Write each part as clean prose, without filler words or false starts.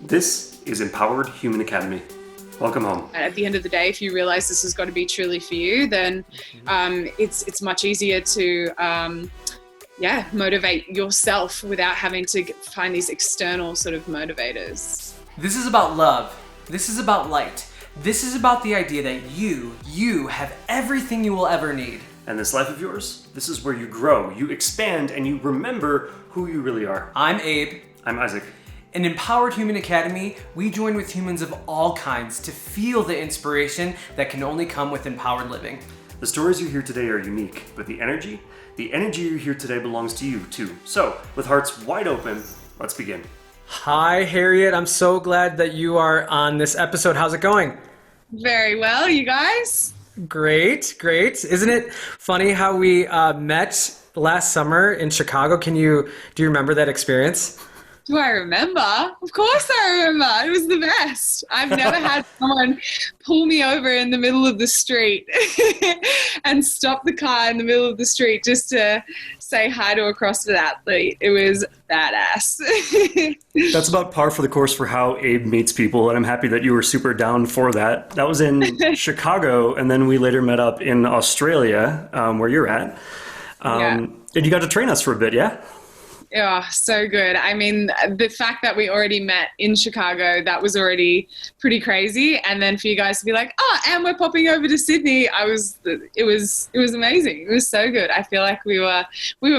This is Empowered Human Academy. Welcome home. At the end of the day, if you realize this has got to be truly for you, then it's much easier to motivate yourself without having to find these external sort of motivators. This is about love. This is about light. This is about the idea that you have everything you will ever need. And this life of yours, this is where you grow, you expand, and you remember who you really are. I'm Abe. I'm Isaac. In Empowered Human Academy, we join with humans of all kinds to feel the inspiration that can only come with empowered living. The stories you hear today are unique, but the energy you hear today belongs to you too. So, with hearts wide open, let's begin. Hi, Harriet. I'm so glad that you are on this episode. How's it going? Very well, you guys? Great. Isn't it funny how we met last summer in Chicago? Do you remember that experience? Do I remember? Of course I remember. It was the best. I've never had someone pull me over in the middle of the street and stop the car in the middle of the street just to say hi to a CrossFit athlete. It was badass. That's about par for the course for how Abe meets people, and I'm happy that you were super down for that. That was in Chicago, and then we later met up in Australia, where you're at. And you got to train us for a bit, yeah? Oh, so good. I mean, the fact that we already met in Chicago, that was already pretty crazy. And then for you guys to be like, and we're popping over to Sydney, it was amazing. It was so good. I feel like we were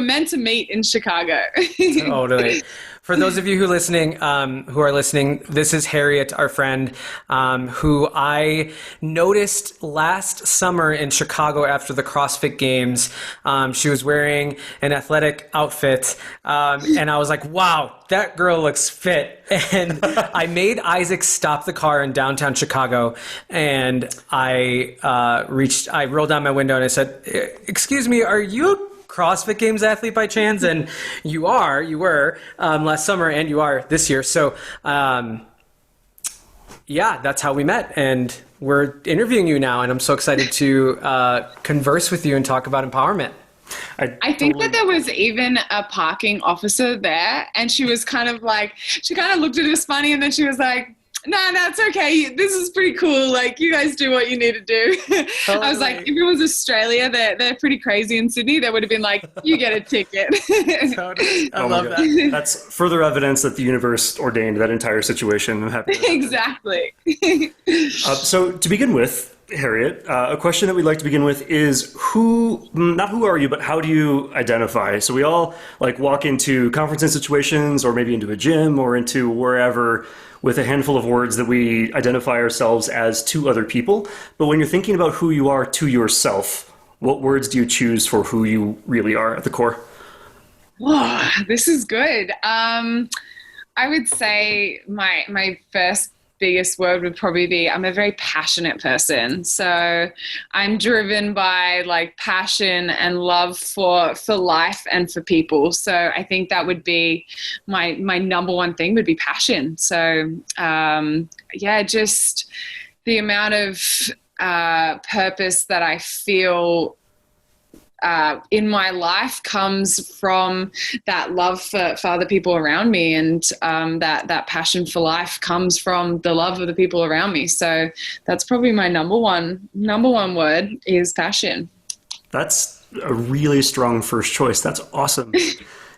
meant to meet in Chicago. Totally. For those of you who are listening, this is Harriet, our friend, who I noticed last summer in Chicago after the CrossFit Games. She was wearing an athletic outfit, and I was like, wow, that girl looks fit. And I made Isaac stop the car in downtown Chicago, and I rolled down my window and I said, "Excuse me, are you a CrossFit Games athlete by chance?" And you were last summer, and you are this year. So, that's how we met, and we're interviewing you now, and I'm so excited to converse with you and talk about empowerment. I think that there was even a parking officer there, and she kind of looked at us funny, and then she was like, no, it's okay. This is pretty cool. Like, you guys do what you need to do. Totally. I was like, if it was Australia, they're pretty crazy in Sydney. They would have been like, you get a ticket. Totally. I love that. That's further evidence that the universe ordained that entire situation. I'm happy. Exactly. So to begin with, Harriet, a question that we'd like to begin with is not who are you, but how do you identify? So we all walk into conferencing situations, or maybe into a gym, or into wherever, with a handful of words that we identify ourselves as to other people. But when you're thinking about who you are to yourself, what words do you choose for who you really are at the core? Whoa, this is good. I would say my first biggest word would probably be, I'm a very passionate person. So I'm driven by passion and love for life and for people. So I think that would be my number one thing, would be passion. So just the amount of purpose that I feel in my life comes from that love for other people around me, and that passion for life comes from the love of the people around me. So that's probably my number one word is passion. That's a really strong first choice. That's awesome.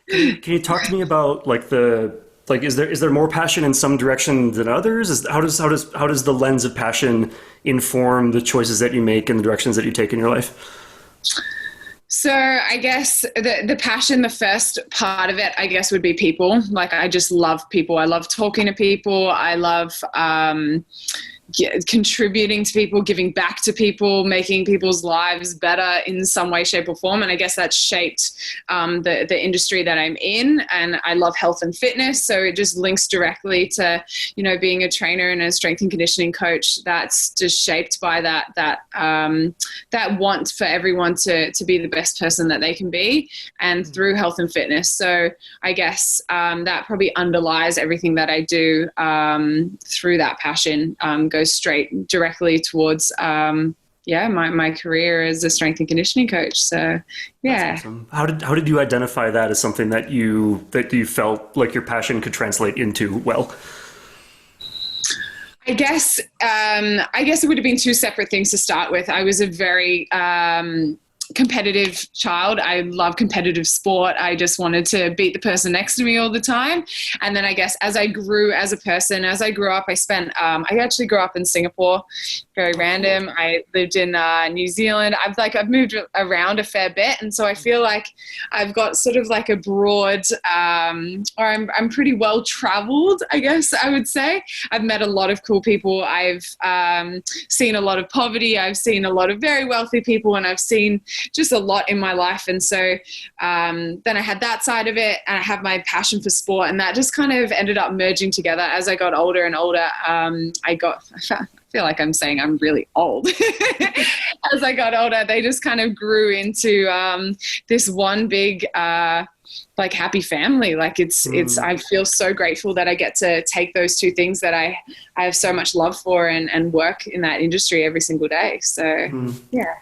Can you talk to me about is there more passion in some direction than others? How does the lens of passion inform the choices that you make and the directions that you take in your life? So I guess the passion, the first part of it, I guess, would be people. I just love people. I love talking to people. I love contributing to people, giving back to people, making people's lives better in some way, shape, or form. And I guess that's shaped the industry that I'm in. And I love health and fitness, so it just links directly to being a trainer and a strength and conditioning coach. That's just shaped by that want for everyone to be the best person that they can be, and through health and fitness. So I guess that probably underlies everything that I do through that passion. Goes straight directly towards my career as a strength and conditioning coach. So That's awesome. How did you identify that as something that you felt like your passion could translate into well? I guess it would have been two separate things to start with. I was a very competitive child. I love competitive sport. I just wanted to beat the person next to me all the time. And then I guess as I grew as a person, as I grew up, I actually grew up in Singapore, very random. I lived in New Zealand. I've moved around a fair bit. And so I feel like I've got sort of like a broad, or I'm pretty well traveled, I guess I would say. I've met a lot of cool people. I've seen a lot of poverty. I've seen a lot of very wealthy people, and I've seen just a lot in my life. And so then I had that side of it, and I have my passion for sport, and that just kind of ended up merging together as I got older and older. I feel like I'm saying I'm really old. As I got older, they just kind of grew into this one big like happy family. Like it's I feel so grateful that I get to take those two things that I have so much love for and work in that industry every single day. So yeah.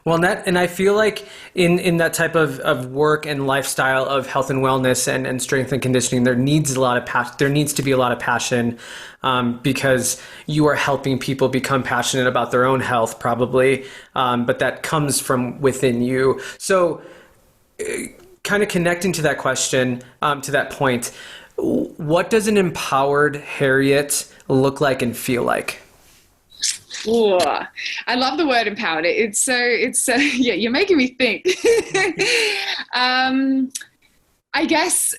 Well, and I feel like in that type of work and lifestyle of health and wellness and strength and conditioning, there needs to be a lot of passion, because you are helping people become passionate about their own health, probably, but that comes from within you. So, kind of connecting to that question, to that point, what does an empowered Harriet look like and feel like? Ooh, I love the word empowered. It's so yeah, you're making me think. I guess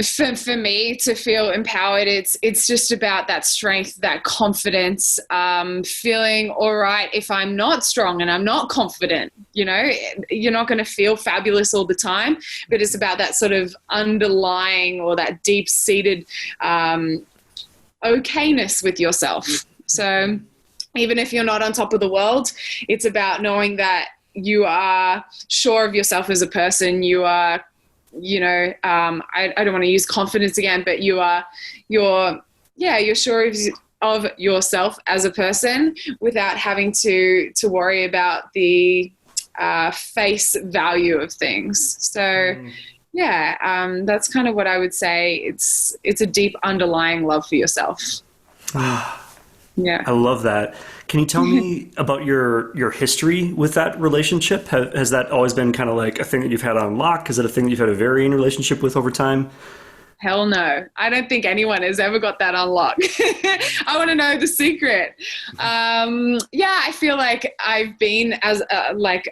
for me to feel empowered, it's just about that strength, that confidence, feeling all right if I'm not strong and I'm not confident. You know, you're not going to feel fabulous all the time, but it's about that sort of underlying or that deep-seated okayness with yourself. So even if you're not on top of the world, it's about knowing that you are sure of yourself as a person. You are, you know, I don't want to use confidence again, but you're sure of yourself as a person without having to worry about the face value of things. So yeah, that's kind of what I would say. It's a deep underlying love for yourself. Yeah. I love that. Can you tell me about your history with that relationship? Has that always been kind of like a thing that you've had on lock? Is it a thing that you've had a varying relationship with over time? Hell no. I don't think anyone has ever got that on lock. I want to know the secret. Yeah, I feel like I've been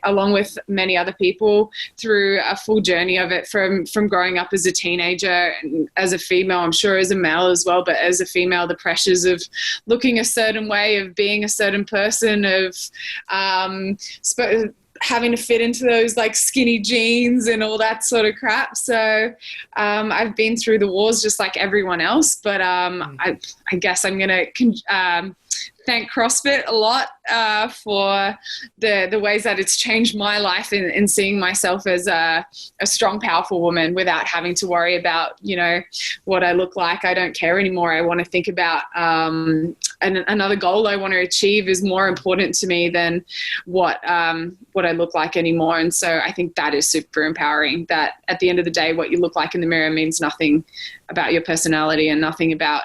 along with many other people through a full journey of it from growing up as a teenager and as a female, I'm sure as a male as well, but as a female, the pressures of looking a certain way, of being a certain person, of having to fit into those like skinny jeans and all that sort of crap. So I've been through the wars just like everyone else, but I guess I'm going to thank CrossFit a lot for the ways that it's changed my life in seeing myself as a strong, powerful woman without having to worry about, you know, what I look like. I don't care anymore. I want to think about another goal I want to achieve is more important to me than what I look like anymore. And so I think that is super empowering, that at the end of the day, what you look like in the mirror means nothing about your personality and nothing about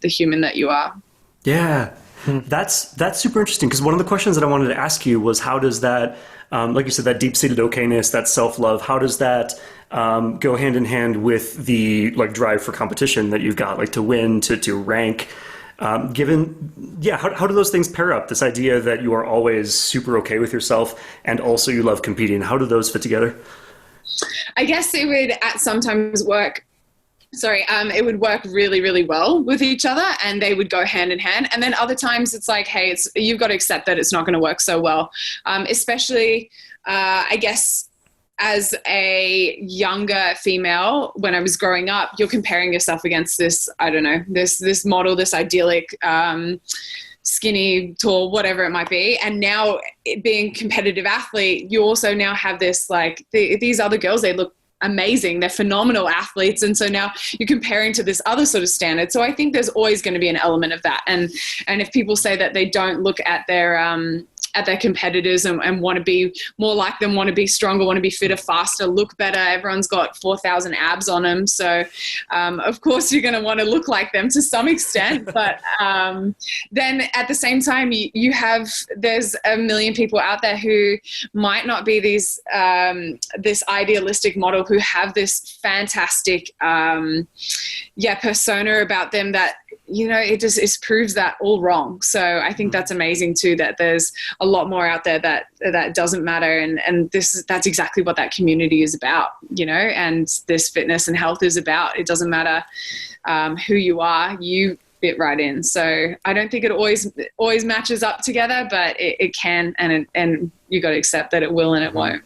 the human that you are. Yeah. That's super interesting, because one of the questions that I wanted to ask you was, how does that, like you said, that deep-seated okayness, that self-love, how does that go hand in hand with the like drive for competition that you've got, like to win, to rank? How do those things pair up? This idea that you are always super okay with yourself and also you love competing, how do those fit together? I guess it would at sometimes work. It would work really, really well with each other, and they would go hand in hand. And then other times it's like, hey, you've got to accept that it's not going to work so well. Especially, I guess, as a younger female, when I was growing up, you're comparing yourself against this, I don't know, this model, this idyllic, skinny, tall, whatever it might be. And now being a competitive athlete, you also now have this, like, these other girls, they look amazing. They're phenomenal athletes. And so now you're comparing to this other sort of standard. So I think there's always going to be an element of that. And if people say that they don't look at their competitors and want to be more like them, want to be stronger, want to be fitter, faster, look better. Everyone's got 4,000 abs on them. So, of course, you're going to want to look like them to some extent. But then at the same time, there's a million people out there who might not be this idealistic model, who have this fantastic, persona about them that, it proves that all wrong. So I think that's amazing too, that there's a lot more out there that doesn't matter. And that's exactly what that community is about, and this fitness and health is about. It doesn't matter who you are, you fit right in. So I don't think it always matches up together, but it can, and you got to accept that it will and it won't.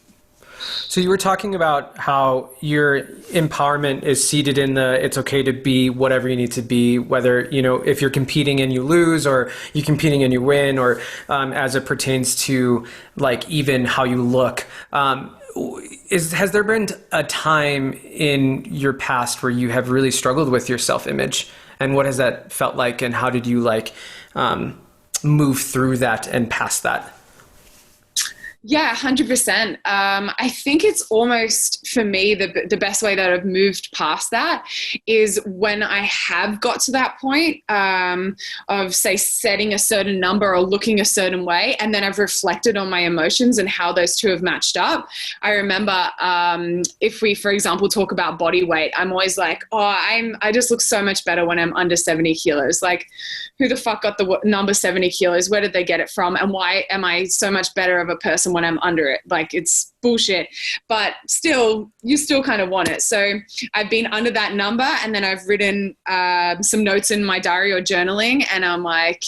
So you were talking about how your empowerment is seated in it's okay to be whatever you need to be, whether, if you're competing and you lose, or you're competing and you win, or as it pertains to like even how you look. Has there been a time in your past where you have really struggled with your self-image, and what has that felt like, and how did you move through that and past that? Yeah, 100%. I think it's almost, for me, the best way that I've moved past that is when I have got to that point of, say, setting a certain number or looking a certain way, and then I've reflected on my emotions and how those two have matched up. I remember if we, for example, talk about body weight, I'm always like, I just look so much better when I'm under 70 kilos. Like, who the fuck got the number 70 kilos? Where did they get it from? And why am I so much better of a person when I'm under it? Like, it's bullshit, but still, you still kind of want it. So I've been under that number, and then I've written some notes in my diary or journaling, and I'm like,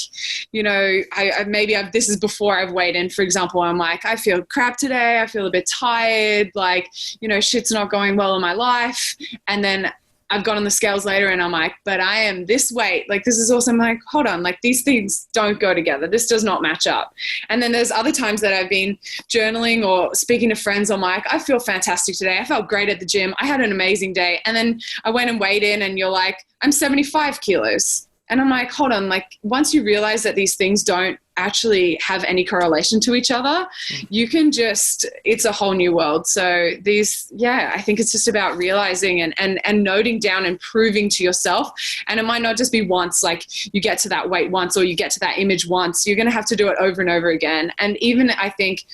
this is before I've weighed in, for example. I'm like, I feel crap today. I feel a bit tired. Like, shit's not going well in my life. And then I've got on the scales later and I'm like, but I am this weight. Like, this is awesome. Like, hold on, like, these things don't go together. This does not match up. And then there's other times that I've been journaling or speaking to friends. I'm like, I feel fantastic today. I felt great at the gym. I had an amazing day. And then I went and weighed in, and you're like, I'm 75 kilos. And I'm like, hold on, like, once you realize that these things don't actually have any correlation to each other, you can it's a whole new world. So I think it's just about realizing and noting down and proving to yourself. And it might not just be once, like you get to that weight once or you get to that image once. You're going to have to do it over and over again. And even, I think,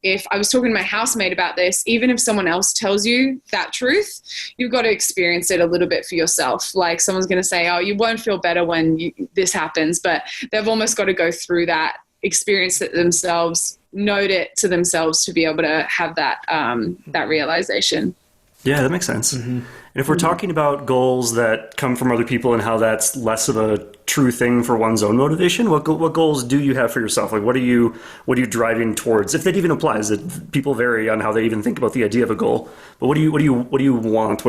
if I was talking to my housemate about this, even if someone else tells you that truth, you've got to experience it a little bit for yourself. Like, someone's going to say, oh, you won't feel better when this happens, but they've almost got to go through that, experience it themselves, note it to themselves to be able to have that that realization. Yeah, that makes sense. Mm-hmm. And if we're talking about goals that come from other people and how that's less of a true thing for one's own motivation, what goals do you have for yourself? Like, what are you driving towards? If that even applies, that people vary on how they even think about the idea of a goal. But what do you want? What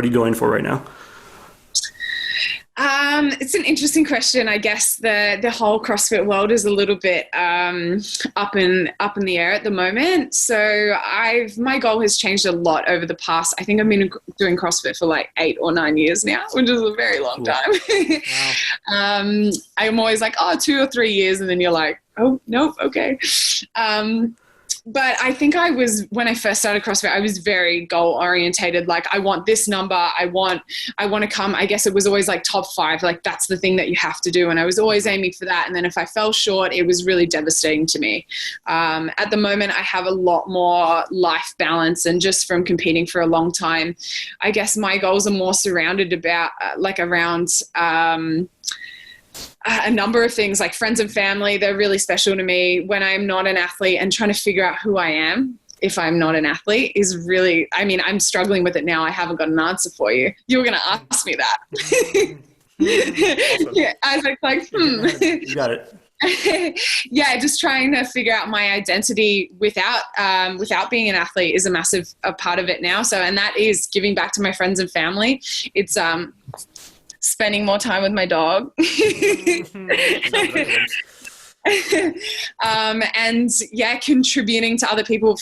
are you going for right now? It's an interesting question. I guess the whole CrossFit world is a little bit up in the air at the moment. So my goal has changed a lot over the past. I think I've been doing CrossFit for like 8 or 9 years now, which is a very long time. Wow. I'm always like, 2 or 3 years, and then you're like, oh nope, okay. But I think when I first started CrossFit, I was very goal orientated. Like, I want this number. I want to come. I guess it was always like top 5. Like, that's the thing that you have to do. And I was always aiming for that. And then if I fell short, it was really devastating to me. At the moment, I have a lot more life balance, and just from competing for a long time, I guess my goals are more surrounded around a number of things, like friends and family. They're really special to me. When I'm not an athlete, and trying to figure out who I am if I'm not an athlete is really, I'm struggling with it now. I haven't got an answer for you. You were going to ask me that. Awesome. Yeah, I was like, You got it. Yeah, just trying to figure out my identity without being an athlete is a massive part of it now. So, and that is giving back to my friends and family. It's spending more time with my dog. And yeah, contributing to other people,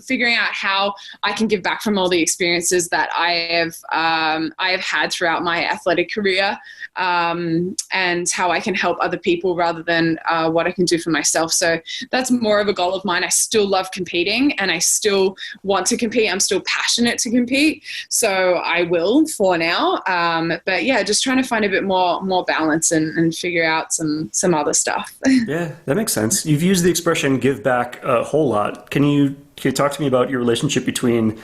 figuring out how I can give back from all the experiences that I have had throughout my athletic career, and how I can help other people rather than what I can do for myself. So that's more of a goal of mine. I still love competing and I still want to compete. I'm still passionate to compete. So I will for now. But yeah, just trying to find a bit more balance and figure out some other stuff. Yeah, that makes sense. You've used the expression give back a whole lot. Can you talk to me about your relationship between,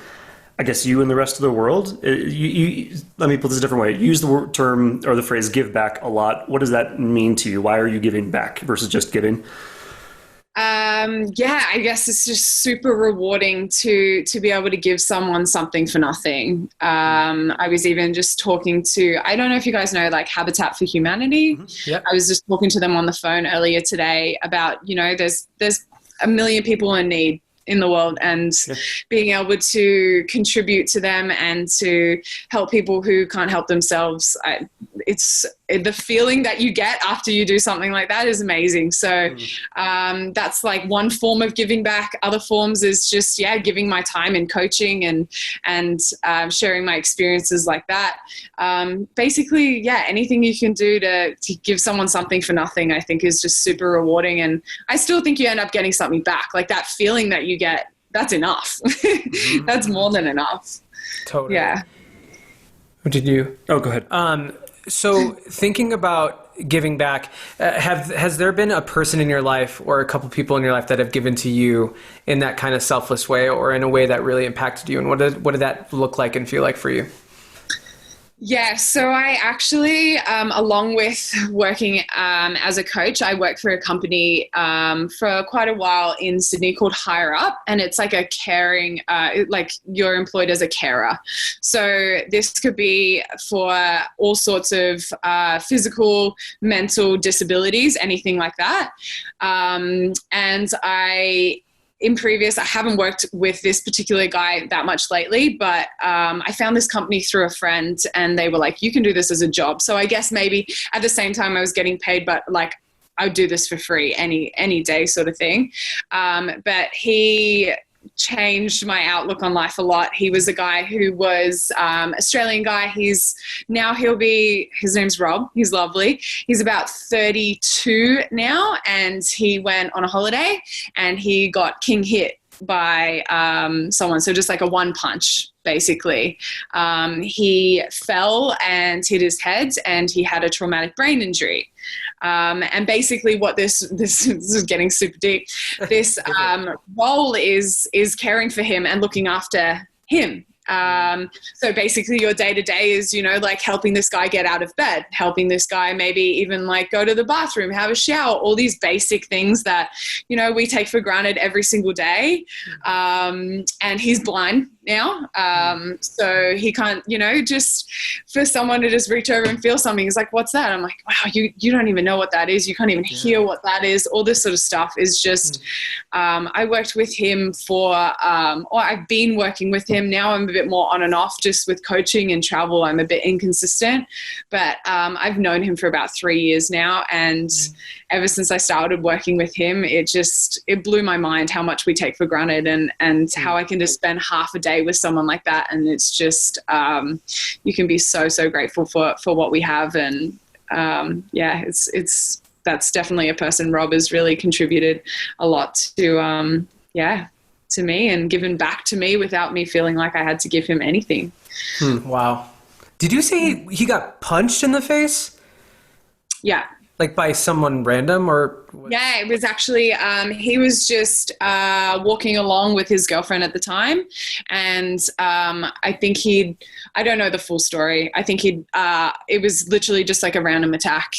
I guess, you and the rest of the world? Let me put this a different way. You use the term or the phrase give back a lot. What does that mean to you? Why are you giving back versus just giving? Yeah, I guess it's just super rewarding to be able to give someone something for nothing. I was even just talking to, I don't know if you guys know, like Habitat for Humanity. Mm-hmm. Yep. I was just talking to them on the phone earlier today about, there's a million people in need in the world, and being able to contribute to them and to help people who can't help themselves. It's the feeling that you get after you do something like that is amazing. So that's like one form of giving back. Other forms is just, giving my time in coaching and sharing my experiences like that. Basically, anything you can do to give someone something for nothing, I think is just super rewarding. And I still think you end up getting something back. Like that feeling that you get, that's enough. That's more than enough. Totally. Yeah. What did you? Oh, go ahead. So thinking about giving back, has there been a person in your life or a couple people in your life that have given to you in that kind of selfless way or in a way that really impacted you? And what did that look like and feel like for you? Yeah, so I actually, along with working as a coach, I worked for a company for quite a while in Sydney called Higher Up, and it's like a caring, like you're employed as a carer. So this could be for all sorts of physical, mental disabilities, anything like that. And I haven't worked with this particular guy that much lately, but I found this company through a friend and they were like, you can do this as a job. So I guess maybe at the same time I was getting paid, but like I would do this for free any day sort of thing. But he changed my outlook on life a lot. He was a guy who was Australian guy. His name's Rob. He's lovely. He's about 32 now, and he went on a holiday and he got king hit by someone. So just like a one punch, basically. He fell and hit his head and he had a traumatic brain injury. And basically what this is getting super deep. This role is caring for him and looking after him. So basically your day to day is, like helping this guy get out of bed, helping this guy maybe even like go to the bathroom, have a shower, all these basic things that, we take for granted every single day. And he's blind now. So he can't, just for someone to just reach over and feel something, he's like, what's that? I'm like, wow, you don't even know what that is. You can't even hear what that is. All this sort of stuff is just, I worked with him or I've been working with him. Now I'm a bit more on and off just with coaching and travel. I'm a bit inconsistent, but I've known him for about 3 years now. And ever since I started working with him, it blew my mind how much we take for granted and how I can just spend half a day with someone like that. And it's just, you can be so, so grateful for what we have. And that's definitely a person. Rob has really contributed a lot to me and given back to me without me feeling like I had to give him anything. Wow. Did you say he got punched in the face? Yeah. Like by someone random or? Yeah, it was actually, he was just walking along with his girlfriend at the time. And I think I don't know the full story. I think it was literally just like a random attack.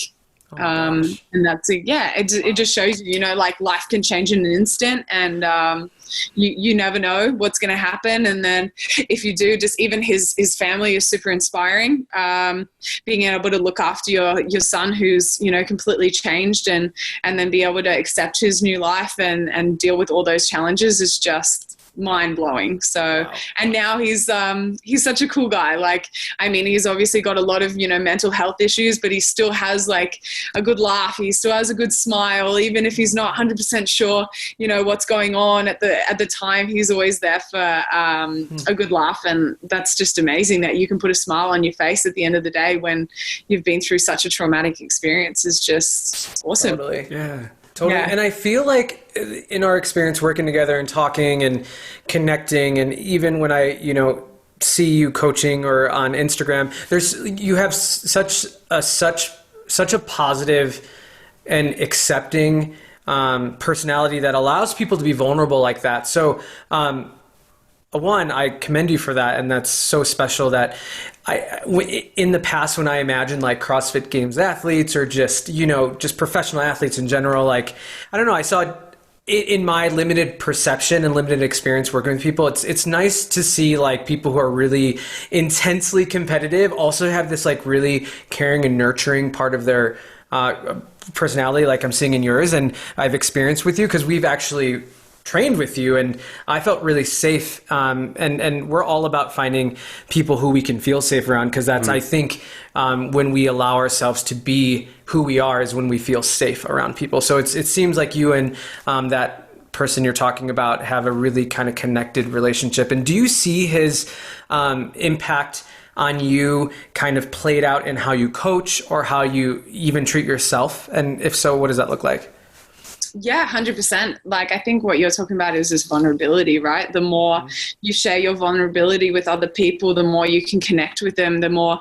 And that's it. Yeah, it just shows you, like life can change in an instant, and you never know what's going to happen. And then if you do, just even his family is super inspiring. Being able to look after your son who's completely changed, and then be able to accept his new life and deal with all those challenges is just mind blowing. So, Wow. and now he's such a cool guy. Like, I mean, he's obviously got a lot of, mental health issues, but he still has like a good laugh. He still has a good smile, even if he's not 100% sure, what's going on at the time. He's always there for a good laugh. And that's just amazing that you can put a smile on your face at the end of the day when you've been through such a traumatic experience. Is just awesome. Totally. Yeah. Totally. Yeah. And I feel like in our experience working together and talking and connecting, and even when I, see you coaching or on Instagram, you have such a positive and accepting personality that allows people to be vulnerable like that. So, one, I commend you for that, and that's so special. That in the past, when I imagined like CrossFit Games athletes or just professional athletes in general, like I don't know, I saw in my limited perception and limited experience working with people, it's nice to see like people who are really intensely competitive also have this like really caring and nurturing part of their personality, like I'm seeing in yours, and I've experienced with you because we've actually trained with you, and I felt really safe. And we're all about finding people who we can feel safe around, because that's, I think, when we allow ourselves to be who we are is when we feel safe around people. So it seems like you and that person you're talking about have a really kind of connected relationship. And do you see his impact on you kind of played out in how you coach or how you even treat yourself? And if so, what does that look like? Yeah, 100%. Like, I think what you're talking about is this vulnerability, right? The more you share your vulnerability with other people, the more you can connect with them, the more,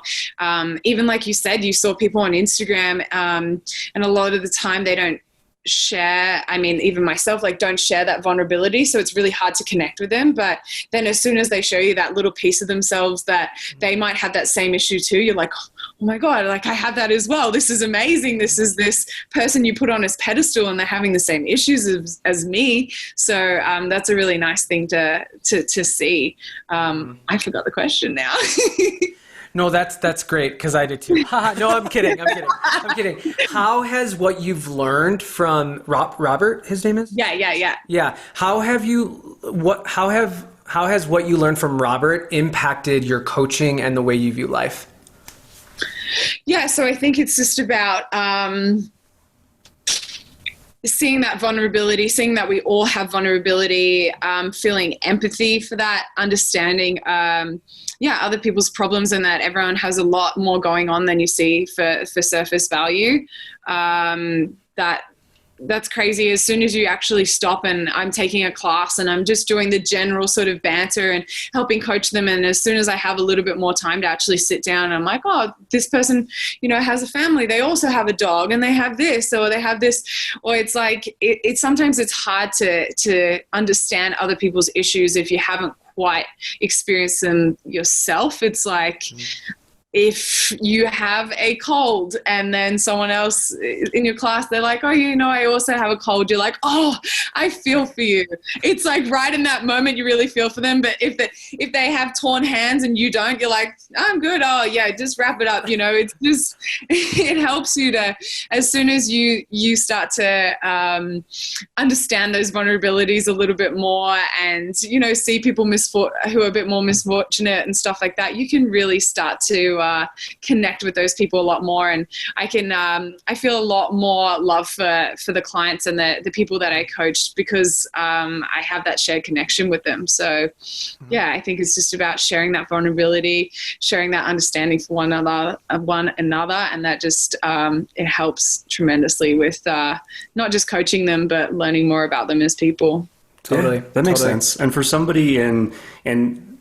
even like you said, you saw people on Instagram, and a lot of the time they don't share, I mean, even myself, like don't share that vulnerability. So it's really hard to connect with them. But then as soon as they show you that little piece of themselves that they might have that same issue too, you're like, oh my God, like I have that as well. This is amazing. This is this person you put on this pedestal and they're having the same issues as me. So that's a really nice thing to see. I forgot the question now. No, that's great, because I did too. No, I'm kidding. How has what you've learned from Robert, his name is? Yeah. Yeah. How has what you learned from Robert impacted your coaching and the way you view life? Yeah, so I think it's just about seeing that vulnerability, seeing that we all have vulnerability, feeling empathy for that, understanding, other people's problems, and that everyone has a lot more going on than you see for surface value. That's crazy. As soon as you actually stop, and I'm taking a class and I'm just doing the general sort of banter and helping coach them, and as soon as I have a little bit more time to actually sit down, I'm like, oh, this person, has a family. They also have a dog, and they have this, or they have this, or it's like, it's sometimes it's hard to understand other people's issues if you haven't quite experienced them yourself. It's like, if you have a cold and then someone else in your class, they're like, oh, I also have a cold. You're like, oh, I feel for you. It's like right in that moment, you really feel for them. But if they have torn hands and you don't, you're like, I'm good. Oh yeah, just wrap it up. It's just, it helps you to, as soon as you start to understand those vulnerabilities a little bit more, and, see people who are a bit more misfortunate and stuff like that, you can really start to connect with those people a lot more. And I feel a lot more love for the clients and the people that I coached, because I have that shared connection with them. So yeah, I think it's just about sharing that vulnerability, sharing that understanding for one another, and that just it helps tremendously with not just coaching them, but learning more about them as people. Totally. Yeah, that makes sense. And for somebody in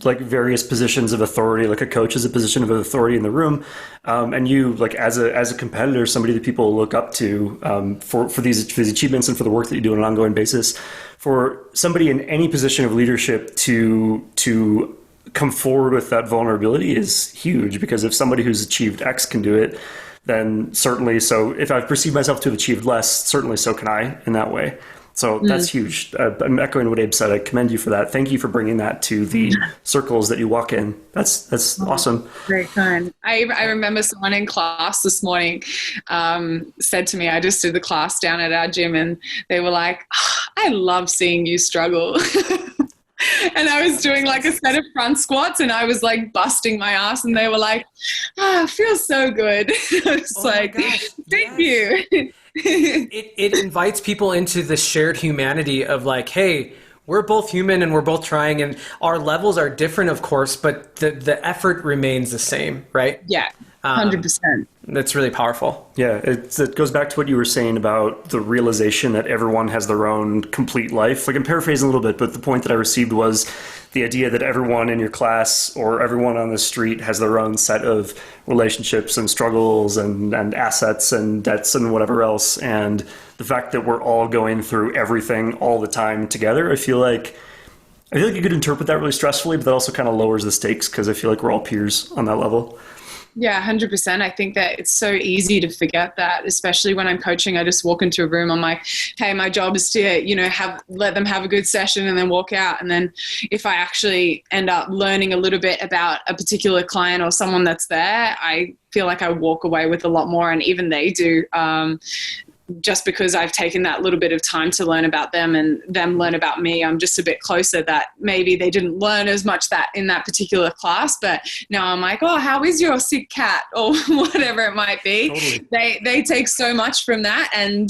like various positions of authority, like a coach is a position of authority in the room, and you, like as a competitor, somebody that people look up to for these achievements and for the work that you do on an ongoing basis, for somebody in any position of leadership to come forward with that vulnerability is huge, because if somebody who's achieved X can do it, then certainly so. If I've perceived myself to have achieved less, certainly so can I in that way. So that's huge. I'm echoing what Abe said. I commend you for that. Thank you for bringing that to the circles that you walk in. That's awesome. Very kind. I remember someone in class this morning said to me, I just did the class down at our gym, and they were like, oh, I love seeing you struggle. And I was doing like a set of front squats and I was like busting my ass and they were like, it feels so good. I was like, thank you. It invites people into the shared humanity of like, hey, we're both human and we're both trying, and our levels are different, of course, but the effort remains the same, right? Yeah, 100%. That's really powerful. Yeah, it goes back to what you were saying about the realization that everyone has their own complete life. Like, I'm paraphrasing a little bit, but the point that I received was the idea that everyone in your class or everyone on the street has their own set of relationships and struggles and assets and debts and whatever else. And the fact that we're all going through everything all the time together, I feel like you could interpret that really stressfully, but that also kind of lowers the stakes because I feel like we're all peers on that level. Yeah, 100%. I think that it's so easy to forget that, especially when I'm coaching. I just walk into a room. I'm like, hey, my job is to, let them have a good session and then walk out. And then if I actually end up learning a little bit about a particular client or someone that's there, I feel like I walk away with a lot more, and even they do. Just because I've taken that little bit of time to learn about them and them learn about me, I'm just a bit closer that maybe they didn't learn as much that in that particular class, but now I'm like, oh, how is your sick cat or whatever it might be. Totally. They take so much from that, and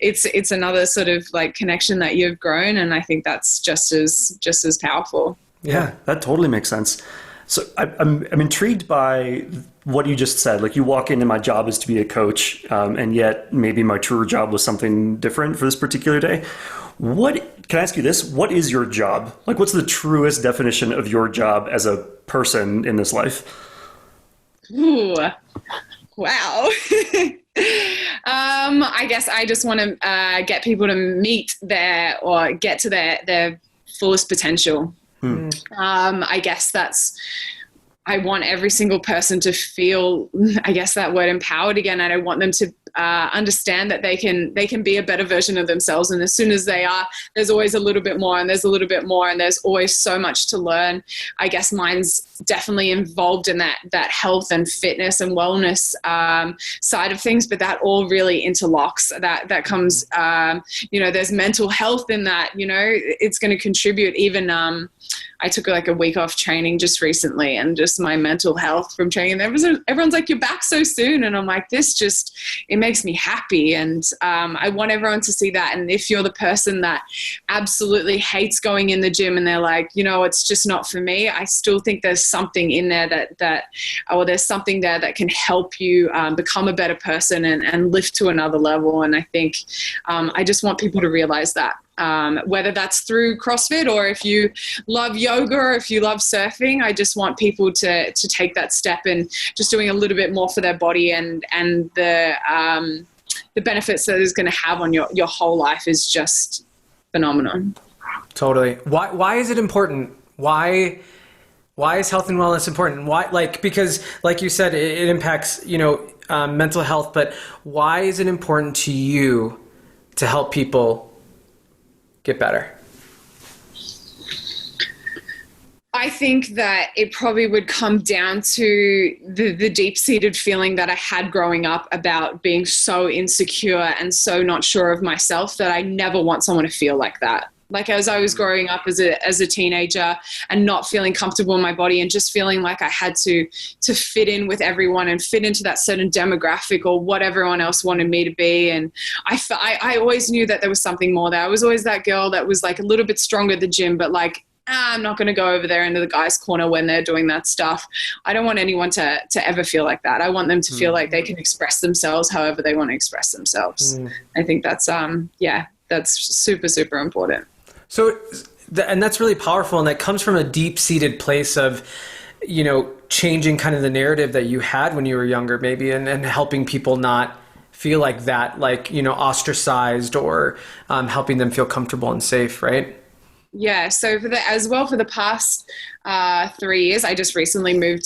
it's another sort of like connection that you've grown, and I think that's just as powerful. Yeah, that totally makes sense. So I'm intrigued by what you just said. Like, you walk in and my job is to be a coach, and yet maybe my truer job was something different for this particular day. Can I ask you this? What is your job? Like, what's the truest definition of your job as a person in this life? Ooh, wow. I guess I just want to get people to get to their fullest potential. I guess I want every single person to feel, I guess, that word empowered again. And I want them to understand that they can be a better version of themselves. And as soon as they are, there's always a little bit more, and there's a little bit more, and there's always so much to learn. I guess mine's definitely involved in that health and fitness and wellness side of things, but that all really interlocks. That comes, there's mental health in that, it's going to contribute. Even I took like a week off training just recently, and just my mental health from training. Everyone's like, you're back so soon. And I'm like, it makes me happy. And I want everyone to see that. And if you're the person that absolutely hates going in the gym and they're like, it's just not for me, I still think there's something in there there's something there that can help you become a better person and lift to another level. And I think I just want people to realize that. Whether that's through CrossFit or if you love yoga or if you love surfing, I just want people to take that step and just doing a little bit more for their body, and the benefits that it's going to have on your whole life is just phenomenal. Totally. Why is it important? Why is health and wellness important? Because like you said, it impacts, mental health, but why is it important to you to help people get better? I think that it probably would come down to the deep-seated feeling that I had growing up about being so insecure and so not sure of myself that I never want someone to feel like that. Like, as I was growing up as a teenager and not feeling comfortable in my body and just feeling like I had to fit in with everyone and fit into that certain demographic or what everyone else wanted me to be. And I always knew that there was something more there. I was always that girl that was like a little bit stronger at the gym, but like, I'm not going to go over there into the guys' corner when they're doing that stuff. I don't want anyone to ever feel like that. I want them to feel like they can express themselves however they want to express themselves. I think that's, that's super, super important. So, and that's really powerful. And that comes from a deep-seated place of, changing kind of the narrative that you had when you were younger, maybe, and helping people not feel like that, ostracized, or helping them feel comfortable and safe, right? Yeah. So for the past 3 years, I just recently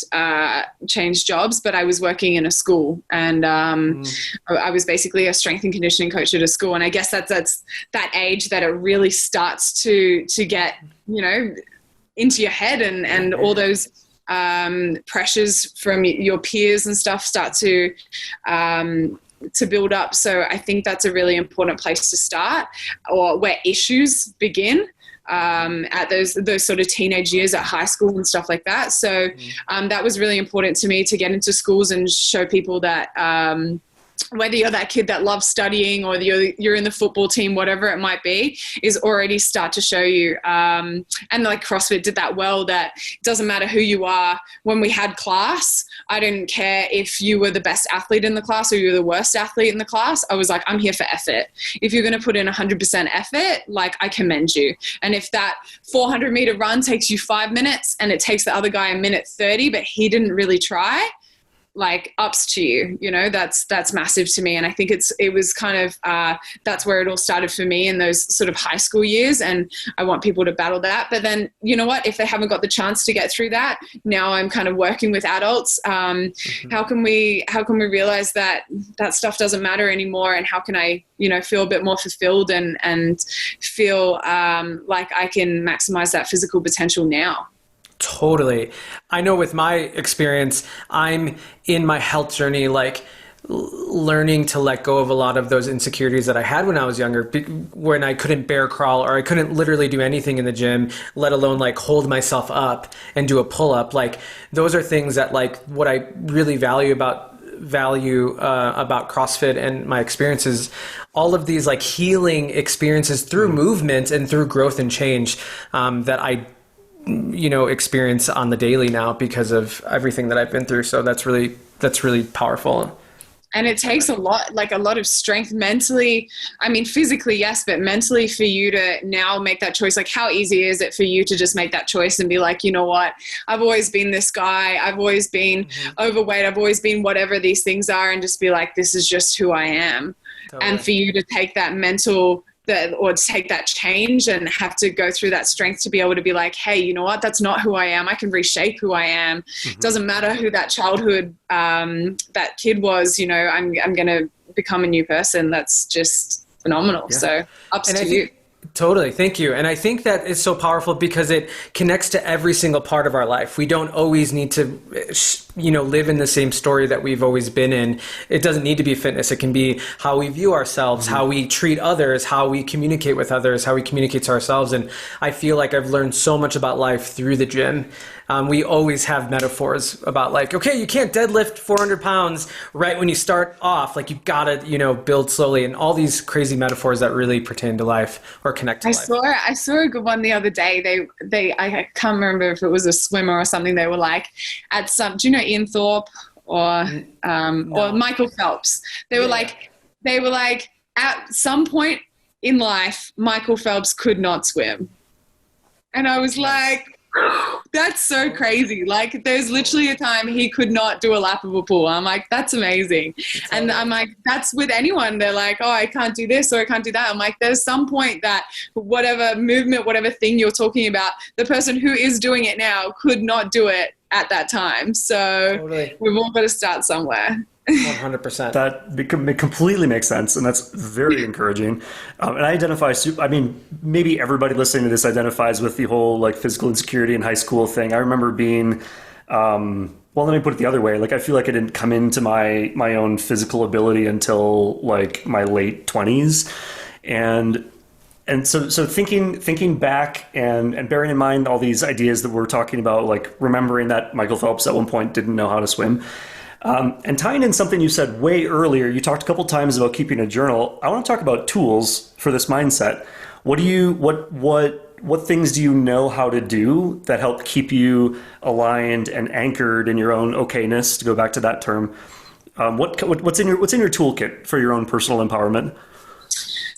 changed jobs, but I was working in a school, and I was basically a strength and conditioning coach at a school. And I guess that's that age that it really starts to get, into your head, and all those pressures from your peers and stuff start to to build up. So I think that's a really important place to start, or where issues begin. At those sort of teenage years at high school and stuff like that. So that was really important to me, to get into schools and show people that whether you're that kid that loves studying or you're in the football team, whatever it might be, is already start to show you. And like CrossFit did that well, that it doesn't matter who you are. When we had class, I didn't care if you were the best athlete in the class or you were the worst athlete in the class. I was like, I'm here for effort. If you're going to put in 100% effort, like, I commend you. And if that 400-meter run takes you 5 minutes and it takes the other guy a minute 30, but he didn't really try, like, ups to you, you know, that's massive to me. And I think it was kind of, that's where it all started for me in those sort of high school years. And I want people to battle that. But then, you know what, if they haven't got the chance to get through that, now I'm kind of working with adults. How can we realize that stuff doesn't matter anymore? And how can I, you know, feel a bit more fulfilled and feel like I can maximize that physical potential now? Totally. I know with my experience, I'm in my health journey, like learning to let go of a lot of those insecurities that I had when I was younger, when I couldn't bear crawl or I couldn't literally do anything in the gym, let alone like hold myself up and do a pull up. Like, those are things that, like, what I really value about CrossFit and my experiences, all of these like healing experiences through movement and through growth and change that I, you know, experience on the daily now because of everything that I've been through. So that's really powerful. And it takes a lot of strength mentally. I mean, physically, yes, but mentally, for you to now make that choice. Like, how easy is it for you to just make that choice and be like, you know what, I've always been this guy. I've always been overweight. I've always been whatever these things are, and just be like, this is just who I am. Totally. And for you to take that mental or take that change and have to go through that strength to be able to be like, hey, you know what, that's not who I am. I can reshape who I am. Doesn't matter who that childhood, that kid was, you know, I'm going to become a new person. That's just phenomenal. Yeah. So ups to you. Totally. Thank you. And I think that is so powerful because it connects to every single part of our life. We don't always need to, you know, live in the same story that we've always been in. It doesn't need to be fitness. It can be how we view ourselves, how we treat others, how we communicate with others, how we communicate to ourselves. And I feel like I've learned so much about life through the gym. We always have metaphors about like, okay, you can't deadlift 400 pounds right when you start off. Like, you gotta, you know, build slowly, and all these crazy metaphors that really pertain to life or connect to life. I saw a good one the other day. I can't remember if it was a swimmer or something. They were like, do you know Ian Thorpe or Michael Phelps? They were like, at some point in life, Michael Phelps could not swim. And I was like, that's so crazy. Like, there's literally a time he could not do a lap of a pool. I'm like, that's amazing. And I'm like, that's with anyone. They're like, oh, I can't do this or I can't do that. I'm like, there's some point that whatever movement, whatever thing you're talking about, the person who is doing it now could not do it at that time. So totally. We've all got to start somewhere. 100%. That completely makes sense, and that's very encouraging. And I identify, I mean, maybe everybody listening to this identifies with the whole like physical insecurity in high school thing. I remember being, well, let me put it the other way. Like, I feel like I didn't come into my own physical ability until like my late 20s, and so thinking back and bearing in mind all these ideas that we're talking about, like remembering that Michael Phelps at one point didn't know how to swim. And tying in something you said way earlier, you talked a couple times about keeping a journal. I want to talk about tools for this mindset. What things do you know how to do that help keep you aligned and anchored in your own okayness, to go back to that term? What's in your toolkit for your own personal empowerment?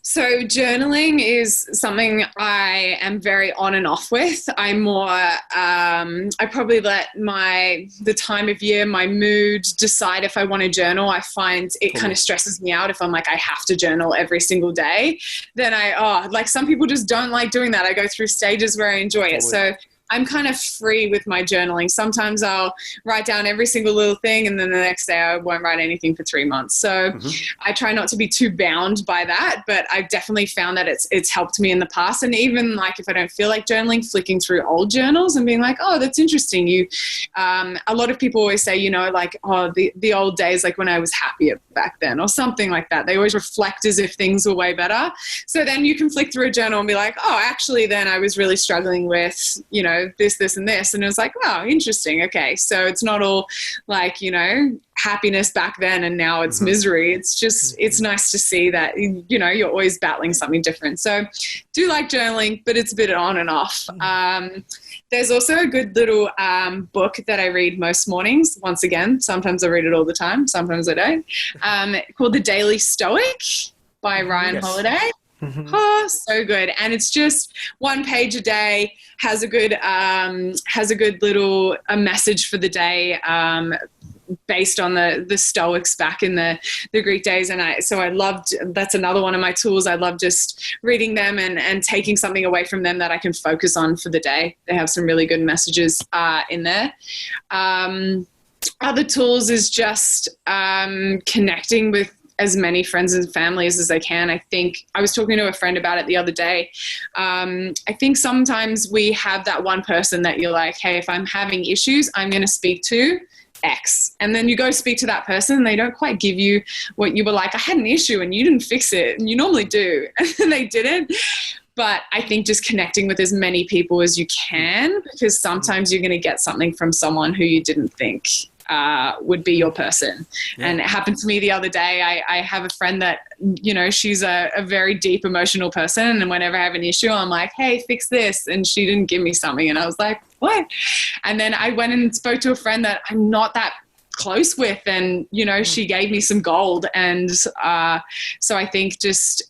So journaling is something I am very on and off with. I'm more, I probably let the time of year, my mood decide if I want to journal. I find it kind of stresses me out if I'm like, I have to journal every single day. Then like some people just don't like doing that. I go through stages where I enjoy it. So I'm kind of free with my journaling. Sometimes I'll write down every single little thing, and then the next day I won't write anything for 3 months. So I try not to be too bound by that, but I've definitely found that it's helped me in the past. And even like if I don't feel like journaling, flicking through old journals and being like, oh, that's interesting. A lot of people always say, like, oh, the old days, like when I was happier back then or something like that. They always reflect as if things were way better. So then you can flick through a journal and be like, oh, actually then I was really struggling with, this and this. And it was like, oh, interesting. Okay. So it's not all like, happiness back then and now it's misery. It's just, it's nice to see that, you're always battling something different. So do like journaling, but it's a bit on and off. There's also a good little book that I read most mornings. Once again, sometimes I read it all the time. Sometimes I don't. Called The Daily Stoic by Ryan Holiday. Oh, so good. And it's just 1 page a day, has a good little message for the day, based on the Stoics back in the Greek days. And I loved, that's another one of my tools. I love just reading them and taking something away from them that I can focus on for the day. They have some really good messages in there. Other tools is just connecting with as many friends and families as I can. I think I was talking to a friend about it the other day. I think sometimes we have that one person that you're like, hey, if I'm having issues, I'm going to speak to X. And then you go speak to that person and they don't quite give you what you were like, I had an issue and you didn't fix it. And you normally do. And they didn't. But I think just connecting with as many people as you can, because sometimes you're going to get something from someone who you didn't think would be your person. Yeah. And it happened to me the other day. I have a friend that, she's a very deep emotional person. And whenever I have an issue, I'm like, hey, fix this. And she didn't give me something. And I was like, what? And then I went and spoke to a friend that I'm not that close with. And, she gave me some gold. And so I think just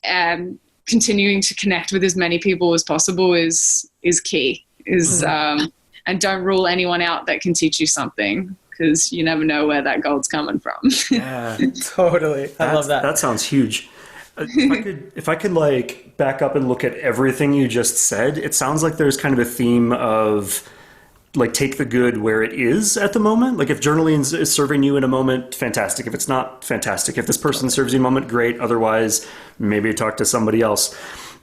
continuing to connect with as many people as possible is key. And don't rule anyone out that can teach you something, because you never know where that gold's coming from. Yeah, totally. I love that. That sounds huge. If I could like back up and look at everything you just said, it sounds like there's kind of a theme of like take the good where it is at the moment. Like if journaling is serving you in a moment, fantastic. If it's not, fantastic. If this person serves you in a moment, great. Otherwise, maybe talk to somebody else.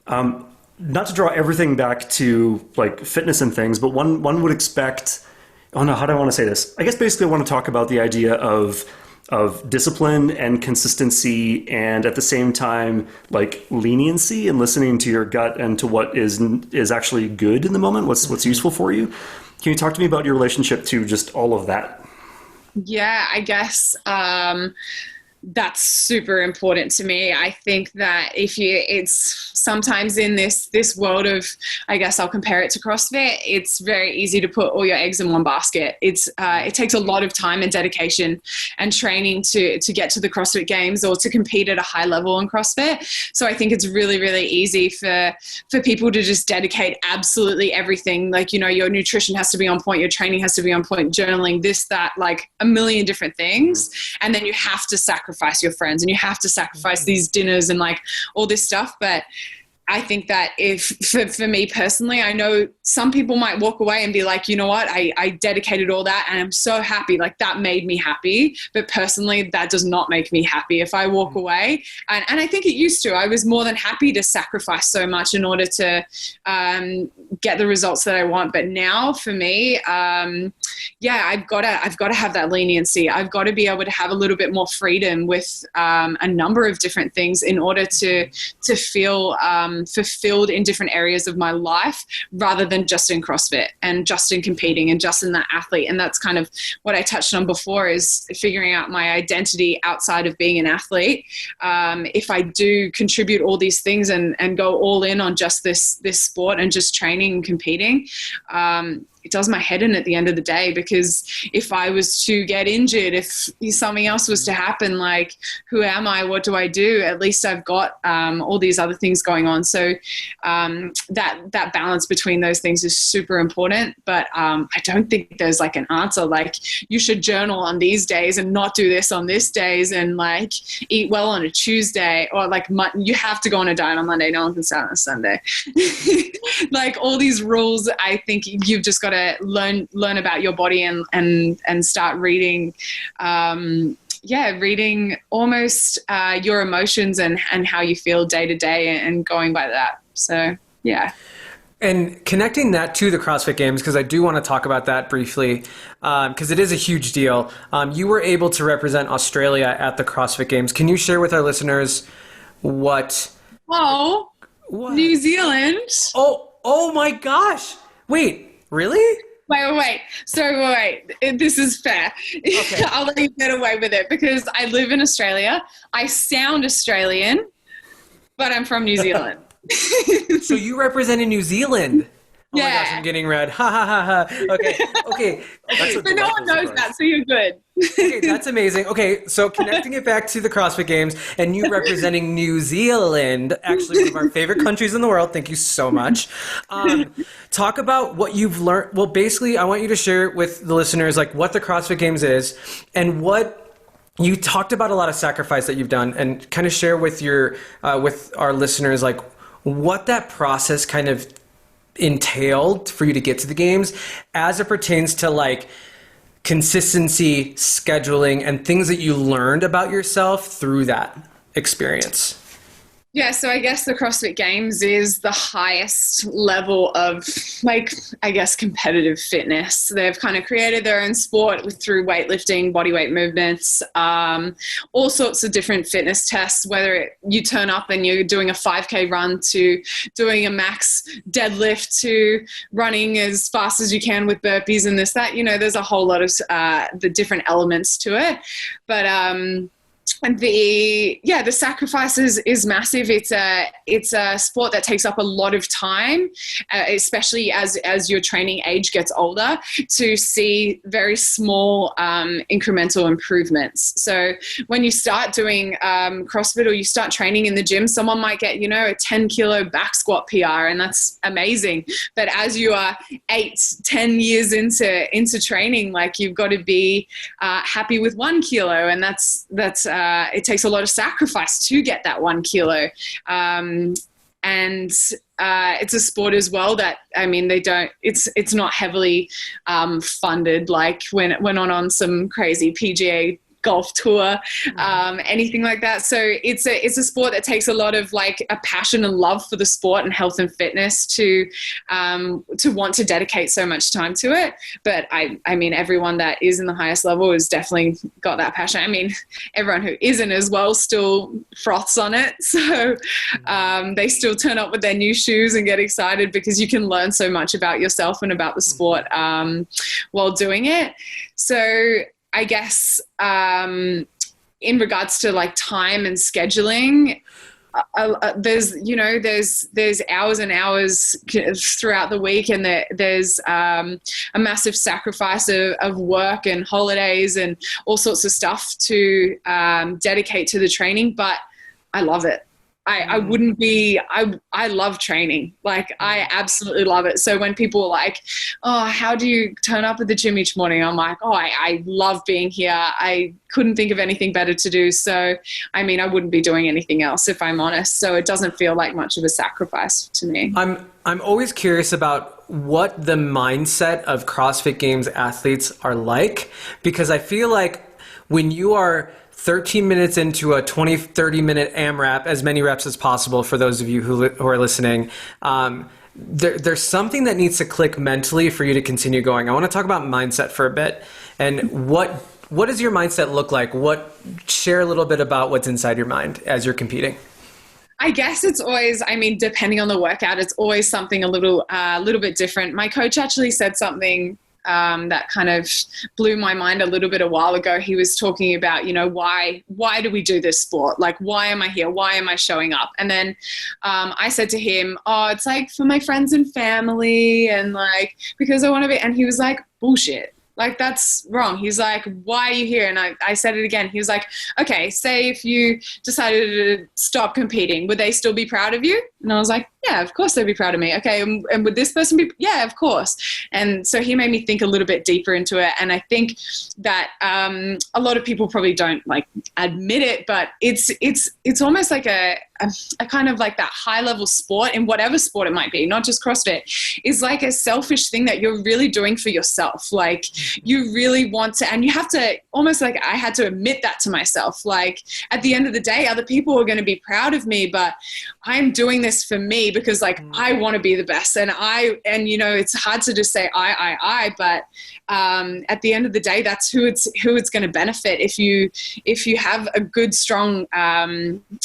Not to draw everything back to like fitness and things, but one would expect, oh no, how do I want to say this? I guess basically I want to talk about the idea of discipline and consistency, and at the same time, like leniency and listening to your gut and to what is actually good in the moment, what's useful for you. Can you talk to me about your relationship to just all of that? Yeah, I guess that's super important to me. I think that it's sometimes in this world of, I guess I'll compare it to CrossFit, it's very easy to put all your eggs in one basket. It takes a lot of time and dedication and training to get to the CrossFit Games or to compete at a high level in CrossFit. So I think it's really, really easy for people to just dedicate absolutely everything. Like, your nutrition has to be on point, your training has to be on point, journaling, this, that, like a million different things. And then you have to sacrifice your friends and you have to sacrifice these dinners and like all this stuff. But I think that for me personally, I know some people might walk away and be like, you know what, I dedicated all that and I'm so happy. Like that made me happy. But personally, that does not make me happy if I walk away. And I think it used to. I was more than happy to sacrifice so much in order to get the results that I want. But now for me, I've got to have that leniency. I've got to be able to have a little bit more freedom with a number of different things in order to feel fulfilled in different areas of my life, rather than just in CrossFit and just in competing and just in that athlete. And that's kind of what I touched on before, is figuring out my identity outside of being an athlete. If I do contribute all these things and go all in on just this sport and just training and competing, it does my head in at the end of the day, because if I was to get injured, if something else was to happen, like who am I? What do I do? At least I've got all these other things going on. So that balance between those things is super important. But I don't think there's like an answer, like you should journal on these days and not do this on this days, and like eat well on a Tuesday, or like you have to go on a diet on Monday. No one can start on a Sunday. Like all these rules, I think you've just got got to learn about your body and start reading. Reading almost your emotions and how you feel day to day and going by that. So, yeah. And connecting that to the CrossFit Games, because I do want to talk about that briefly, because it is a huge deal. You were able to represent Australia at the CrossFit Games. Can you share with our listeners what? New Zealand. Oh my gosh. Wait, really? Wait. So this is fair. Okay. I'll let you get away with it because I live in Australia. I sound Australian, but I'm from New Zealand. So you represented New Zealand. Oh yeah. My gosh, I'm getting red. Ha ha ha ha. Okay. But no one knows that, so you're good. Okay, that's amazing. Okay, so connecting it back to the CrossFit Games and you representing New Zealand, actually one of our favorite countries in the world. Thank you so much. Talk about what you've learned. Well, basically, I want you to share with the listeners like what the CrossFit Games is and what you talked about a lot of sacrifice that you've done, and kind of share with your with our listeners like what that process kind of entailed for you to get to the games as it pertains to like consistency, scheduling, and things that you learned about yourself through that experience. Yeah, so I guess the CrossFit Games is the highest level of, like, I guess, competitive fitness. They've kind of created their own sport through weightlifting, body weight movements, all sorts of different fitness tests, whether you turn up and you're doing a 5K run to doing a max deadlift to running as fast as you can with burpees and this, that. You know, there's a whole lot of the different elements to it. But the sacrifice is massive. It's a sport that takes up a lot of time, especially as your training age gets older, to see very small incremental improvements. So when you start doing CrossFit or you start training in the gym, someone might get, a 10 kilo back squat PR, and that's amazing. But as you are 8-10 years into training, like, you've got to be happy with 1 kilo, and that's it takes a lot of sacrifice to get that 1 kilo. And it's a sport as well that, I mean, it's not heavily funded, like when it went on some crazy PGA golf tour, anything like that. So it's a sport that takes a lot of like a passion and love for the sport and health and fitness to want to dedicate so much time to it. But I mean, everyone that is in the highest level has definitely got that passion. I mean, everyone who isn't as well still froths on it. So they still turn up with their new shoes and get excited because you can learn so much about yourself and about the sport while doing it. So I guess in regards to like time and scheduling, there's hours and hours throughout the week, and there's a massive sacrifice of work and holidays and all sorts of stuff to dedicate to the training. But I love it. I love training. Like, I absolutely love it. So when people are like, oh, how do you turn up at the gym each morning? I'm like, oh, I love being here. I couldn't think of anything better to do. So, I mean, I wouldn't be doing anything else if I'm honest. So it doesn't feel like much of a sacrifice to me. I'm always curious about what the mindset of CrossFit Games athletes are like, because I feel like when you are 13 minutes into a 20-30 minute AMRAP, as many reps as possible for those of you who are listening, there's something that needs to click mentally for you to continue going. I want to talk about mindset for a bit. And what does your mindset look like? Share a little bit about what's inside your mind as you're competing. I guess it's always, I mean, depending on the workout, it's always something a little bit different. My coach actually said something that kind of blew my mind a little bit a while ago. He was talking about, why do we do this sport? Like, why am I here? Why am I showing up? And then I said to him, oh, it's like for my friends and family, and like, because I want to be, and he was like, bullshit. Like, that's wrong. He's like, why are you here? And I said it again. He was like, okay, say if you decided to stop competing, would they still be proud of you? And I was like, yeah, of course they'd be proud of me. Okay, and would this person be? Yeah, of course. And so he made me think a little bit deeper into it. And I think that a lot of people probably don't like admit it, but it's almost like a kind of like that high level sport, in whatever sport it might be, not just CrossFit, is like a selfish thing that you're really doing for yourself. Like you really want to, and you have to almost like, I had to admit that to myself. Like at the end of the day, other people are going to be proud of me, but I'm doing this for me because like I want to be the best. And you know, it's hard to just say I, but at the end of the day, that's who it's going to benefit. If you have a good, strong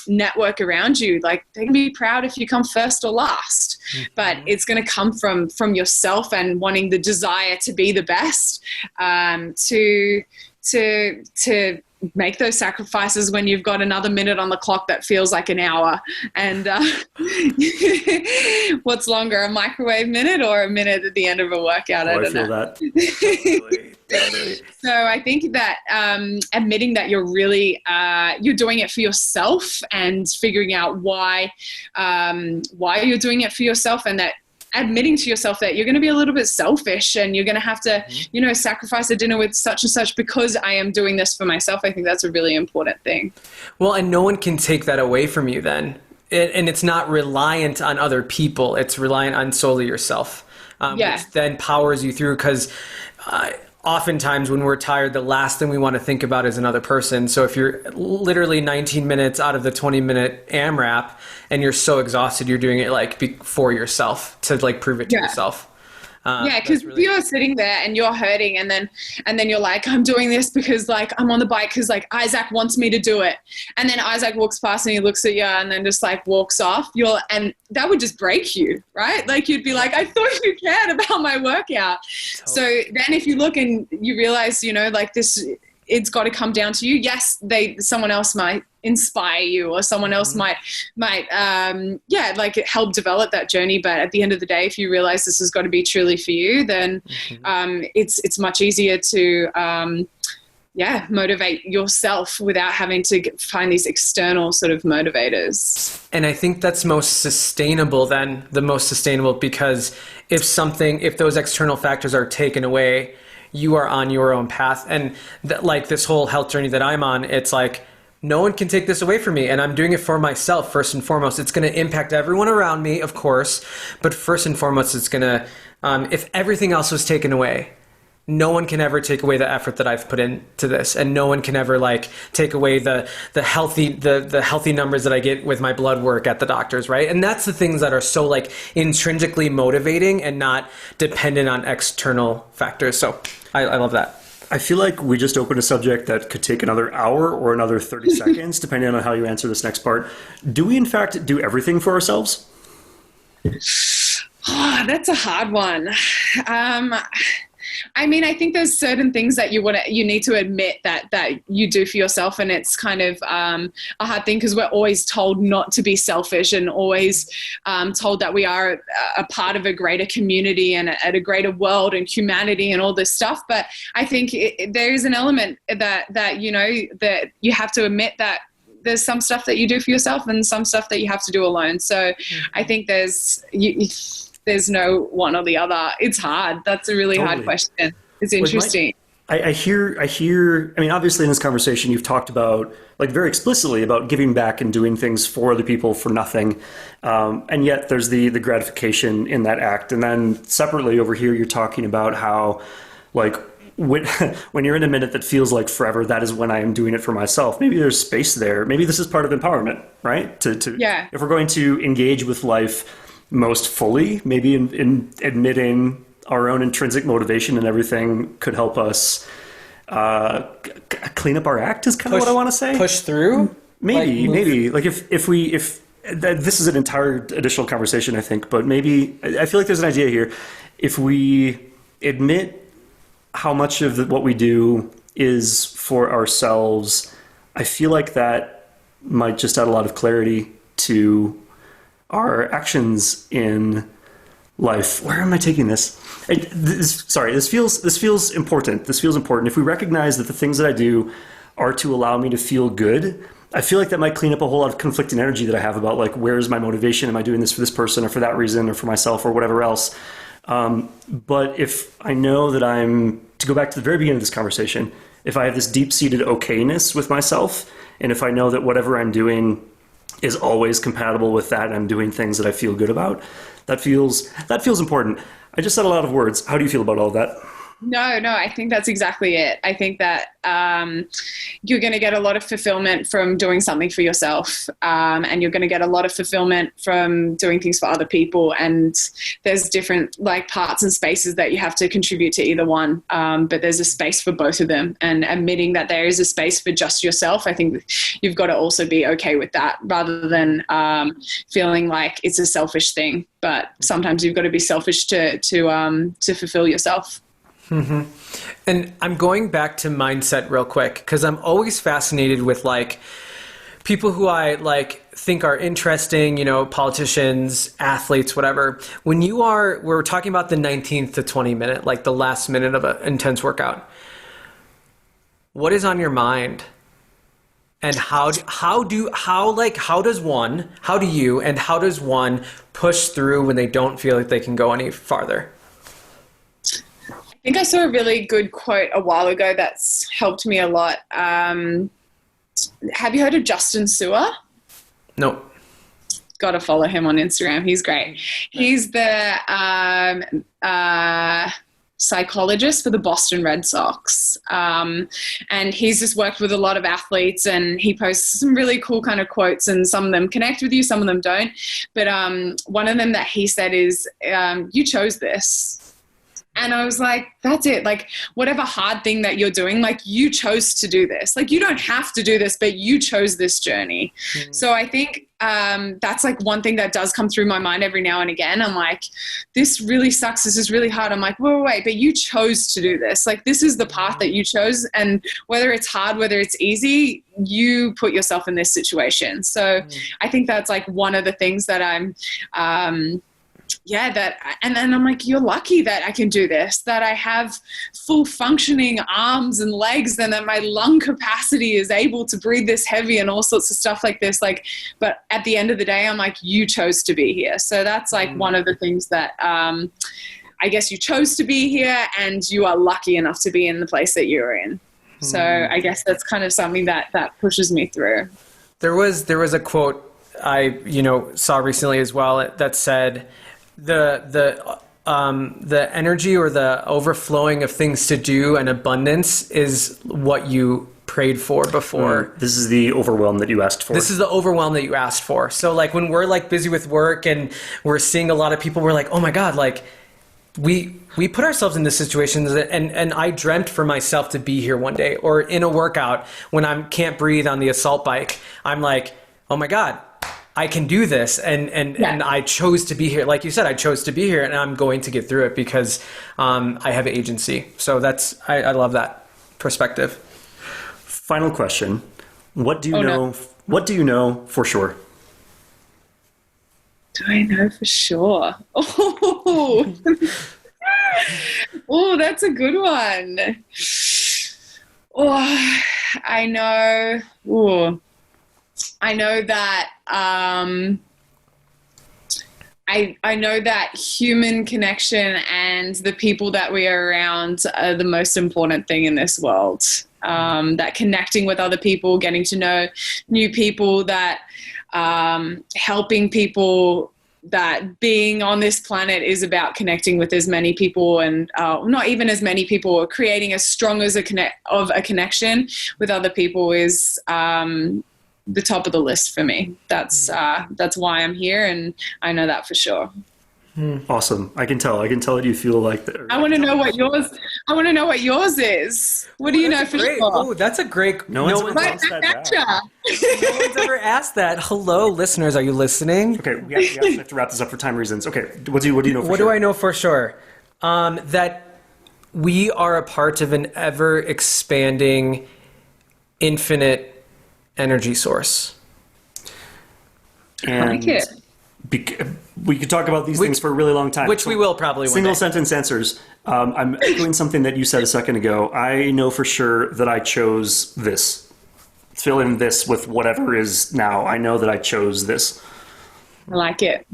network around you, like they can be proud if you come first or last, but it's going to come from yourself and wanting the desire to be the best, to make those sacrifices when you've got another minute on the clock that feels like an hour. And what's longer, a microwave minute or a minute at the end of a workout? I don't know. That. Totally. So I think that admitting that you're really you're doing it for yourself and figuring out why you're doing it for yourself, and that admitting to yourself that you're going to be a little bit selfish and you're going to have to, you know, sacrifice a dinner with such and such because I am doing this for myself. I think that's a really important thing. Well, and no one can take that away from you then. And it's not reliant on other people. It's reliant on solely yourself, which then powers you through, because oftentimes when we're tired, the last thing we want to think about is another person. So if you're literally 19 minutes out of the 20-minute AMRAP and you're so exhausted, you're doing it like for yourself to like prove it to yourself. Because you're sitting there and you're hurting, and then you're like, I'm doing this because like I'm on the bike because like Isaac wants me to do it, and then Isaac walks past and he looks at you and then just like walks off. And that would just break you, right? Like you'd be like, I thought you cared about my workout. Totally. So then if you look and you realize, you know, like this, it's got to come down to you. Yes, someone else might inspire you, or someone else might like help develop that journey. But at the end of the day, if you realize this has got to be truly for you, then it's much easier to motivate yourself without having to find these external sort of motivators. And I think that's the most sustainable, because if those external factors are taken away, you are on your own path. And like this whole health journey that I'm on, it's like, no one can take this away from me, and I'm doing it for myself first and foremost. It's going to impact everyone around me, of course, but first and foremost, it's going to, if everything else was taken away, no one can ever take away the effort that I've put into this, and no one can ever like take away the healthy numbers that I get with my blood work at the doctors, right? And that's the things that are so like intrinsically motivating and not dependent on external factors. So I love that. I feel like we just opened a subject that could take another hour or another 30 seconds, depending on how you answer this next part. Do we, in fact, do everything for ourselves? Oh, that's a hard one. I mean, I think there's certain things that you need to admit that you do for yourself, and it's kind of a hard thing because we're always told not to be selfish, and always told that we are a part of a greater community and a greater world and humanity and all this stuff. But I think there is an element that you know that you have to admit that there's some stuff that you do for yourself and some stuff that you have to do alone. So I think there's no one or the other. It's hard. That's a really hard question. It's interesting. I hear, I mean, obviously in this conversation, you've talked about, like very explicitly about giving back and doing things for other people for nothing. And yet there's the gratification in that act. And then separately over here, you're talking about how like when you're in a minute that feels like forever, that is when I am doing it for myself. Maybe there's space there. Maybe this is part of empowerment, right? If we're going to engage with life most fully, maybe in admitting our own intrinsic motivation and everything could help us clean up our act is kind of what I want to say. Push through? Maybe. Like if this is an entire additional conversation, I think, but maybe I feel like there's an idea here. If we admit how much of what we do is for ourselves, I feel like that might just add a lot of clarity to our actions in life. Where am I taking this? This feels important. This feels important. If we recognize that the things that I do are to allow me to feel good, I feel like that might clean up a whole lot of conflicting energy that I have about like, where's my motivation? Am I doing this for this person or for that reason or for myself or whatever else? But if I know that to go back to the very beginning of this conversation, if I have this deep-seated okayness with myself, and if I know that whatever I'm doing is always compatible with that, and I'm doing things that I feel good about, that feels important. I just said a lot of words. How do you feel about all of that? No, I think that's exactly it. I think that you're going to get a lot of fulfillment from doing something for yourself, and you're going to get a lot of fulfillment from doing things for other people. And there's different like parts and spaces that you have to contribute to either one, but there's a space for both of them. And admitting that there is a space for just yourself, I think you've got to also be okay with that, rather than feeling like it's a selfish thing. But sometimes you've got to be selfish to fulfill yourself. Mm-hmm. And I'm going back to mindset real quick, because I'm always fascinated with like people who I like think are interesting, you know, politicians, athletes, whatever. When we're talking about the 19th to 20 minute, like the last minute of an intense workout, what is on your mind? And how do one push through when they don't feel like they can go any farther? I think I saw a really good quote a while ago that's helped me a lot. Have you heard of Justin Sewer? No. Got to follow him on Instagram. He's great. He's the psychologist for the Boston Red Sox. And he's just worked with a lot of athletes, and he posts some really cool kind of quotes, and some of them connect with you, some of them don't. But one of them that he said is, you chose this. And I was like, that's it. Like, whatever hard thing that you're doing, like, you chose to do this. Like, you don't have to do this, but you chose this journey. Mm-hmm. So I think that's like one thing that does come through my mind every now and again. I'm like, this really sucks. This is really hard. I'm like, wait, but you chose to do this. Like, this is the path that you chose. And whether it's hard, whether it's easy, you put yourself in this situation. So I think that's like one of the things that I'm, and then I'm like, you're lucky that I can do this, that I have full functioning arms and legs, and that my lung capacity is able to breathe this heavy and all sorts of stuff like this. Like, but at the end of the day, I'm like, you chose to be here. So that's like one of the things that, I guess you chose to be here, and you are lucky enough to be in the place that you're in. So I guess that's kind of something that pushes me through. There was a quote I, saw recently as well that said, the energy or the overflowing of things to do and abundance is what you prayed for before. This is the overwhelm that you asked for. This is the overwhelm that you asked for. So like when we're like busy with work and we're seeing a lot of people, we're like, oh my God, like we put ourselves in this situation, and I dreamt for myself to be here one day. Or in a workout when I can't breathe on the assault bike, I'm like, oh my God, I can do this, and I chose to be here. Like you said, I chose to be here, and I'm going to get through it because I have agency. So I love that perspective. Final question: what do you know? No. What do you know for sure? Do I know for sure? Oh, that's a good one. Oh, I know. Ooh. I know that I know that human connection and the people that we are around are the most important thing in this world. That connecting with other people, getting to know new people, that helping people, that being on this planet is about connecting with as many people, and not even as many people, or creating as strong as a connection with other people is the top of the list for me. That's why I'm here, and I know that for sure. Awesome. I can tell that you feel like that. I want to know what yours is. What do you know for sure? Oh, that's a great. No one's ever asked that. No one's ever asked that. Hello, listeners. Are you listening? Okay, we have to wrap this up for time reasons. Okay, what do you know for sure? What do I know for sure? That we are a part of an ever expanding, infinite energy source. And I like it. We could talk about these things for a really long time. Which we will probably one day. Single sentence answers. I'm doing something that you said a second ago. I know for sure that I chose this. fill in this with whatever is now. I know that I chose this. I like it.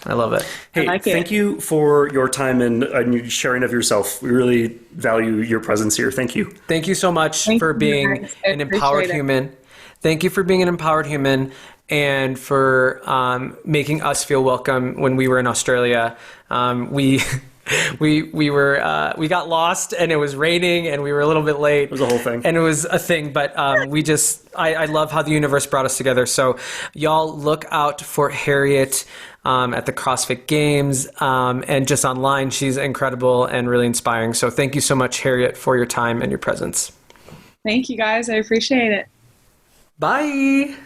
I love it. Hey, like it. thank you for your time and sharing of yourself. We really value your presence here. Thank you. Thank you so much for you, being guys. I an empowered appreciate it. human. Thank you for being an empowered human and for making us feel welcome when we were in Australia. We got lost and it was raining and we were a little bit late. It was a whole thing. And it was a thing, but I love how the universe brought us together. So y'all look out for Harriet at the CrossFit Games and just online. She's incredible and really inspiring. So thank you so much, Harriet, for your time and your presence. Thank you, guys. I appreciate it. Bye.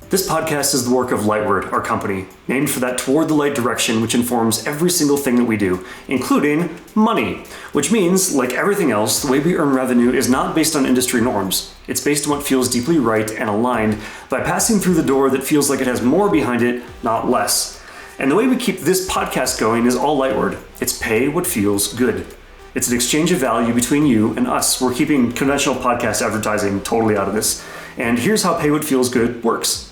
This podcast is the work of Lightward, our company, named for that toward the light direction which informs every single thing that we do, including money, which means, like everything else, the way we earn revenue is not based on industry norms. It's based on what feels deeply right and aligned by passing through the door that feels like it has more behind it, not less. And the way we keep this podcast going is all Lightward. It's pay what feels good. It's an exchange of value between you and us. We're keeping conventional podcast advertising totally out of this. And here's how Pay What Feels Good works.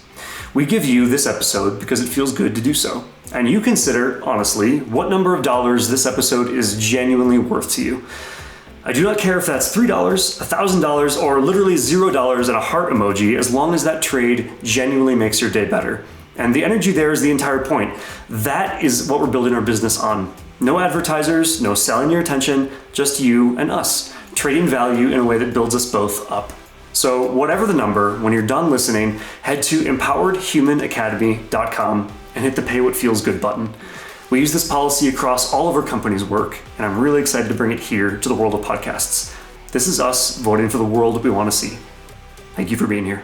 We give you this episode because it feels good to do so. And you consider, honestly, what number of dollars this episode is genuinely worth to you. I do not care if that's $3, $1,000, or literally $0 and a heart emoji, as long as that trade genuinely makes your day better. And the energy there is the entire point. That is what we're building our business on. No advertisers, no selling your attention, just you and us, trading value in a way that builds us both up. So whatever the number, when you're done listening, head to empoweredhumanacademy.com and hit the Pay What Feels Good button. We use this policy across all of our company's work, and I'm really excited to bring it here to the world of podcasts. This is us voting for the world that we want to see. Thank you for being here.